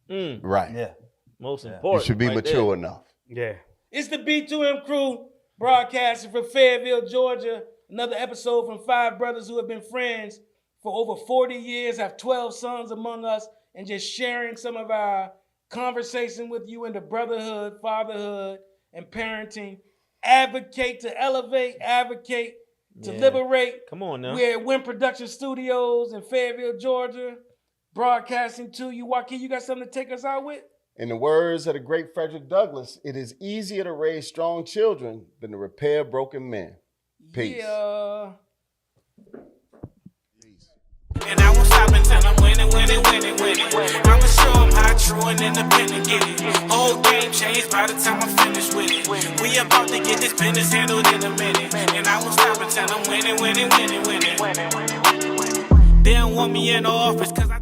Right. Yeah. Most important. You should be mature enough. Yeah. It's the B2M crew broadcasting from Fayetteville, Georgia. Another episode from 5 brothers who have been friends for over 40 years, have 12 sons among us, and just sharing some of our conversation with you into brotherhood, fatherhood, and parenting. Advocate to elevate, advocate to liberate. Come on now. We're at Win Production Studios in Fayetteville, Georgia, broadcasting to you. Joaquin, you got something to take us out with? In the words of the great Frederick Douglass, it is easier to raise strong children than to repair broken men. Peace. Yeah. And I won't stop until I'm winning. I'ma show them how true and independent get it. Old game changed by the time I'm finished with it. We about to get this business handled in a minute. And I won't stop until I'm winning. They don't want me in the office 'cause I